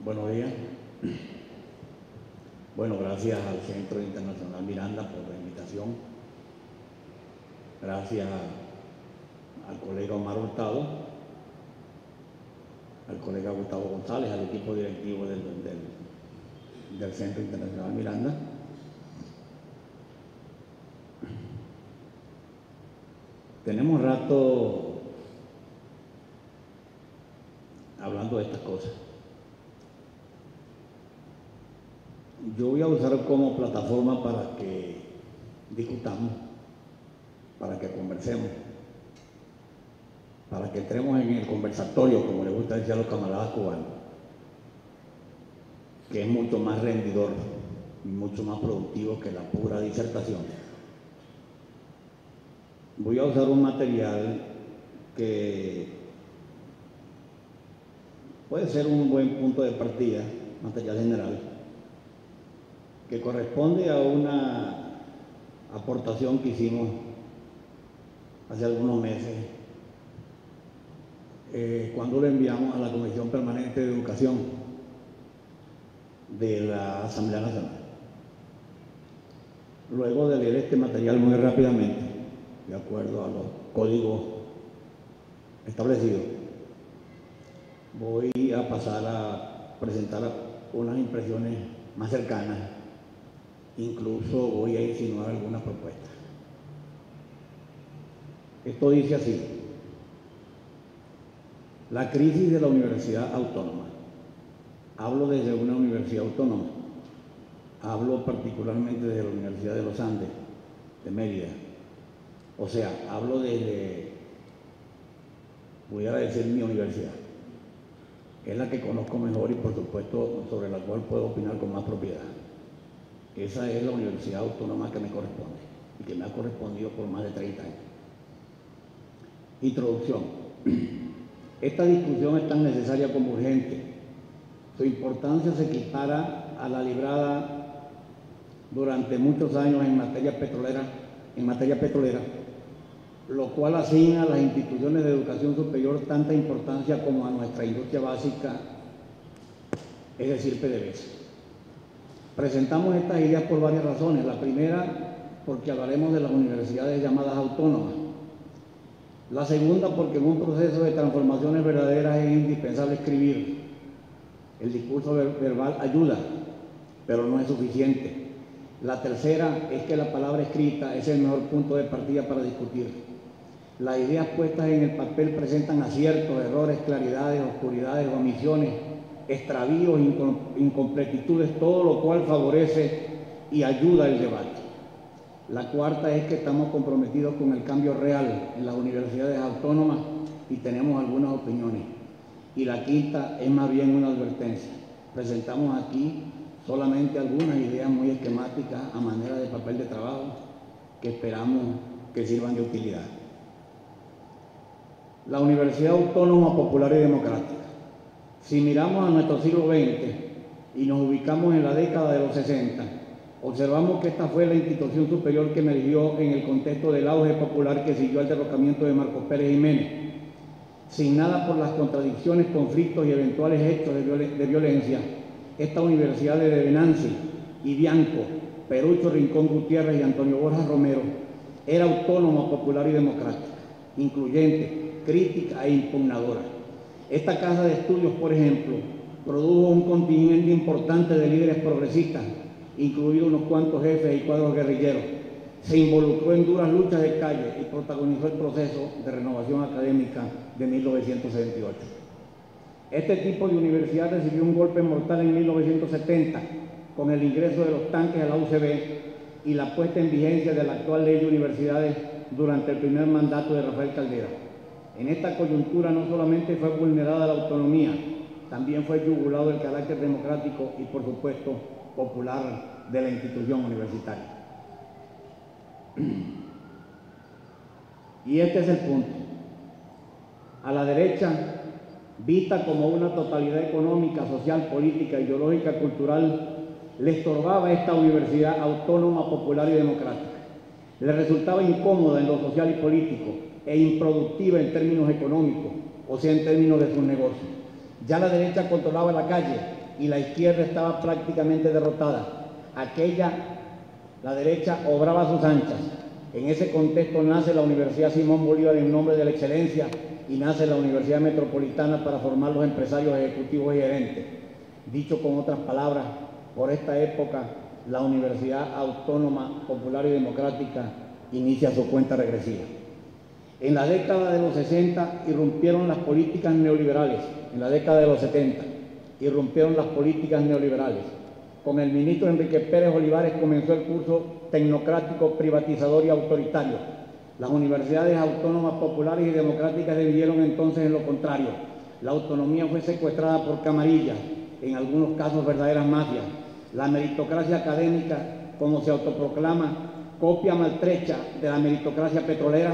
Buenos días. Bueno, gracias al Centro Internacional Miranda por la invitación. Gracias al colega Omar Hurtado, al colega Gustavo González, al equipo directivo del Centro Internacional Miranda. Tenemos rato hablando de estas cosas. Yo voy a usar como plataforma para que discutamos, para que conversemos, para que entremos en el conversatorio, como les gusta decir a los camaradas cubanos, que es mucho más rendidor y mucho más productivo que la pura disertación. Voy a usar un material que puede ser un buen punto de partida, material general, que corresponde a una aportación que hicimos hace algunos meses cuando lo enviamos a la Comisión Permanente de Educación de la Asamblea Nacional. Luego de leer este material muy rápidamente, de acuerdo a los códigos establecidos, voy a pasar a presentar unas impresiones más cercanas. Incluso voy a insinuar algunas propuestas. Esto dice así: la crisis de la Universidad Autónoma. Hablo desde una universidad autónoma. Hablo particularmente desde la Universidad de los Andes, de Mérida. O sea, hablo desde, voy a decir, mi universidad. Es la que conozco mejor y, por supuesto, sobre la cual puedo opinar con más propiedad. Esa es la universidad autónoma que me corresponde y que me ha correspondido por más de 30 años. Introducción. Esta discusión es tan necesaria como urgente. Su importancia se equipara a la librada durante muchos años en materia petrolera, lo cual asigna a las instituciones de educación superior tanta importancia como a nuestra industria básica, es decir, PDVSA. Presentamos estas ideas por varias razones. La primera, porque hablaremos de las universidades llamadas autónomas. La segunda, porque en un proceso de transformaciones verdaderas es indispensable escribir. El discurso verbal ayuda, pero no es suficiente. La tercera es que la palabra escrita es el mejor punto de partida para discutir. Las ideas puestas en el papel presentan aciertos, errores, claridades, oscuridades, omisiones, extravíos, incompletitudes, todo lo cual favorece y ayuda el debate. La cuarta es que estamos comprometidos con el cambio real en las universidades autónomas y tenemos algunas opiniones. Y la quinta es más bien una advertencia. Presentamos aquí solamente algunas ideas muy esquemáticas a manera de papel de trabajo que esperamos que sirvan de utilidad. La Universidad Autónoma Popular y Democrática. Si miramos a nuestro siglo XX y nos ubicamos en la década de los 60, observamos que esta fue la institución superior que emergió en el contexto del auge popular que siguió al derrocamiento de Marcos Pérez Jiménez. Signada por las contradicciones, conflictos y eventuales hechos de violencia, esta universidad de Venanci y Bianco, Perucho Rincón Gutiérrez y Antonio Borja Romero era autónoma, popular y democrática, incluyente, crítica e impugnadora. Esta casa de estudios, por ejemplo, produjo un contingente importante de líderes progresistas, incluidos unos cuantos jefes y cuadros guerrilleros. Se involucró en duras luchas de calle y protagonizó el proceso de renovación académica de 1978. Este tipo de universidad recibió un golpe mortal en 1970 con el ingreso de los tanques a la UCB y la puesta en vigencia de la actual ley de universidades durante el primer mandato de Rafael Caldera. En esta coyuntura no solamente fue vulnerada la autonomía, también fue yugulado el carácter democrático y, por supuesto, popular de la institución universitaria. Y este es el punto. A la derecha, vista como una totalidad económica, social, política, ideológica, cultural, le estorbaba esta universidad autónoma, popular y democrática. Le resultaba incómoda en lo social y político e improductiva en términos económicos, o sea, en términos de sus negocios. Ya la derecha controlaba la calle y la izquierda estaba prácticamente derrotada. La derecha, obraba a sus anchas. En ese contexto nace la Universidad Simón Bolívar en nombre de la excelencia y nace la Universidad Metropolitana para formar los empresarios ejecutivos y gerentes. Dicho con otras palabras, por esta época, la Universidad Autónoma Popular y Democrática inicia su cuenta regresiva. En la década de los 60 irrumpieron las políticas neoliberales. En la década de los 70 irrumpieron las políticas neoliberales. Con el ministro Enrique Pérez Olivares comenzó el curso tecnocrático, privatizador y autoritario. Las universidades autónomas, populares y democráticas dividieron entonces en lo contrario. La autonomía fue secuestrada por camarillas, en algunos casos verdaderas mafias. La meritocracia académica, como se autoproclama, copia maltrecha de la meritocracia petrolera,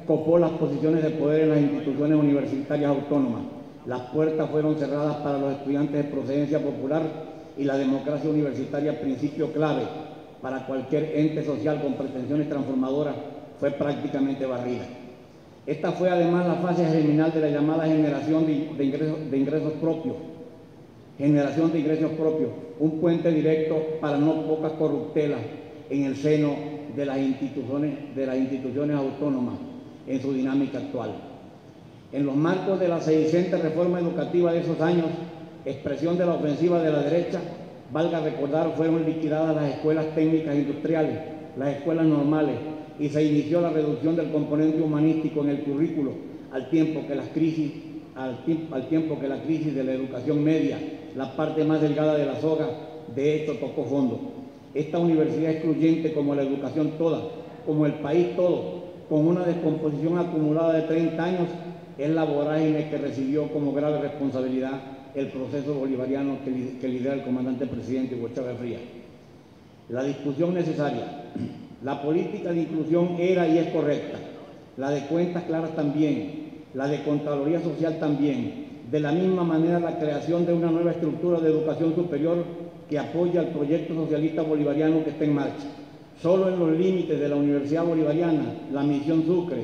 copó las posiciones de poder en las instituciones universitarias autónomas. Las puertas fueron cerradas para los estudiantes de procedencia popular y la democracia universitaria, principio clave para cualquier ente social con pretensiones transformadoras, fue prácticamente barrida. Esta fue además la fase germinal de la llamada generación de ingresos propios. Generación de ingresos propios, un puente directo para no pocas corruptelas en el seno de las instituciones autónomas en su dinámica actual. En los marcos de la sedicente reforma educativa de esos años, expresión de la ofensiva de la derecha, valga recordar, fueron liquidadas las escuelas técnicas industriales, las escuelas normales, y se inició la reducción del componente humanístico en el currículo, al tiempo que la crisis de la educación media, la parte más delgada de la soga, de hecho tocó fondo. Esta universidad excluyente, como la educación toda, como el país todo, con una descomposición acumulada de 30 años, es la vorágine que recibió como grave responsabilidad el proceso bolivariano que lidera el comandante presidente Hugo Chávez Frías. La discusión necesaria. La política de inclusión era y es correcta. La de cuentas claras también. La de Contraloría Social también. De la misma manera, la creación de una nueva estructura de educación superior que apoya al proyecto socialista bolivariano que está en marcha. Solo en los límites de la Universidad Bolivariana, la Misión Sucre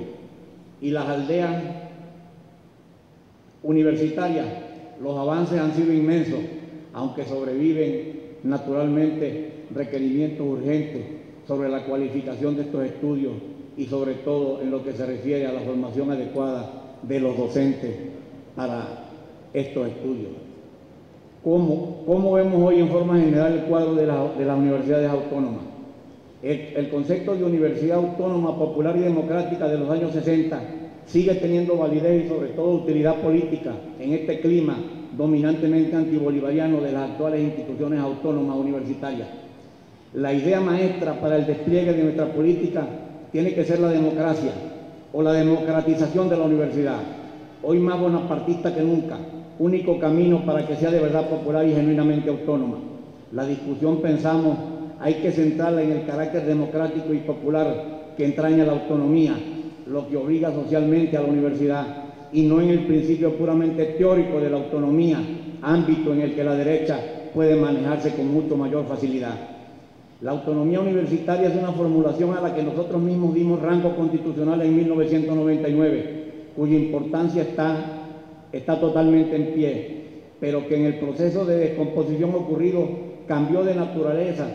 y las aldeas universitarias, los avances han sido inmensos, aunque sobreviven naturalmente requerimientos urgentes sobre la cualificación de estos estudios y sobre todo en lo que se refiere a la formación adecuada de los docentes para estos estudios. ¿Cómo vemos hoy en forma general el cuadro de las universidades autónomas? El concepto de universidad autónoma, popular y democrática de los años 60 sigue teniendo validez y sobre todo utilidad política en este clima dominantemente antibolivariano de las actuales instituciones autónomas universitarias. La idea maestra para el despliegue de nuestra política tiene que ser la democracia o la democratización de la universidad, hoy más bonapartista que nunca, único camino para que sea de verdad popular y genuinamente autónoma. La discusión, pensamos, hay que centrarla en el carácter democrático y popular que entraña la autonomía, lo que obliga socialmente a la universidad, y no en el principio puramente teórico de la autonomía, ámbito en el que la derecha puede manejarse con mucho mayor facilidad. La autonomía universitaria es una formulación a la que nosotros mismos dimos rango constitucional en 1999, cuya importancia está totalmente en pie, pero que en el proceso de descomposición ocurrido cambió de naturaleza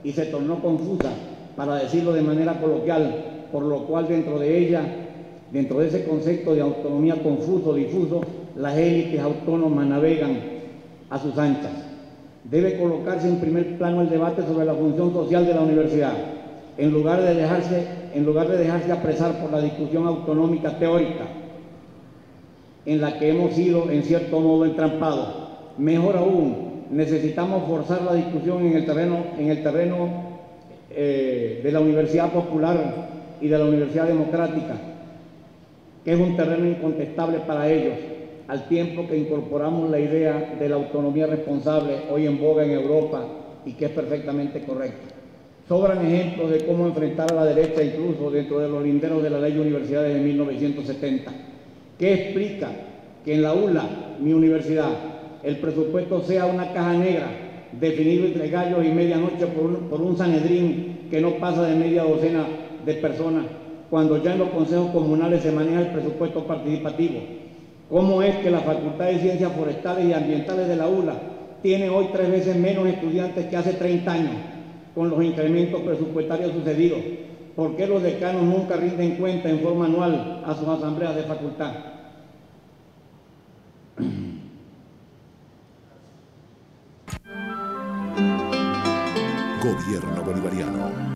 y se tornó confusa, para decirlo de manera coloquial, por lo cual dentro de ese concepto de autonomía confuso, difuso, las élites autónomas navegan a sus anchas. Debe colocarse en primer plano el debate sobre la función social de la universidad, en lugar de dejarse apresar por la discusión autonómica teórica, en la que hemos sido en cierto modo entrampados. Mejor aún, necesitamos forzar la discusión en el terreno de la universidad popular y de la universidad democrática, que es un terreno incontestable para ellos, al tiempo que incorporamos la idea de la autonomía responsable, hoy en boga en Europa y que es perfectamente correcta. Sobran ejemplos de cómo enfrentar a la derecha incluso dentro de los linderos de la Ley de Universidades de 1970. ¿Qué explica que en la ULA, mi universidad, el presupuesto sea una caja negra, definido entre gallos y medianoche por un Sanedrín que no pasa de media docena de personas, cuando ya en los consejos comunales se maneja el presupuesto participativo? ¿Cómo es que la Facultad de Ciencias Forestales y Ambientales de la ULA tiene hoy 3 veces menos estudiantes que hace 30 años, con los incrementos presupuestarios sucedidos? ¿Por qué los decanos nunca rinden cuenta en forma anual a sus asambleas de facultad? Gobierno Bolivariano.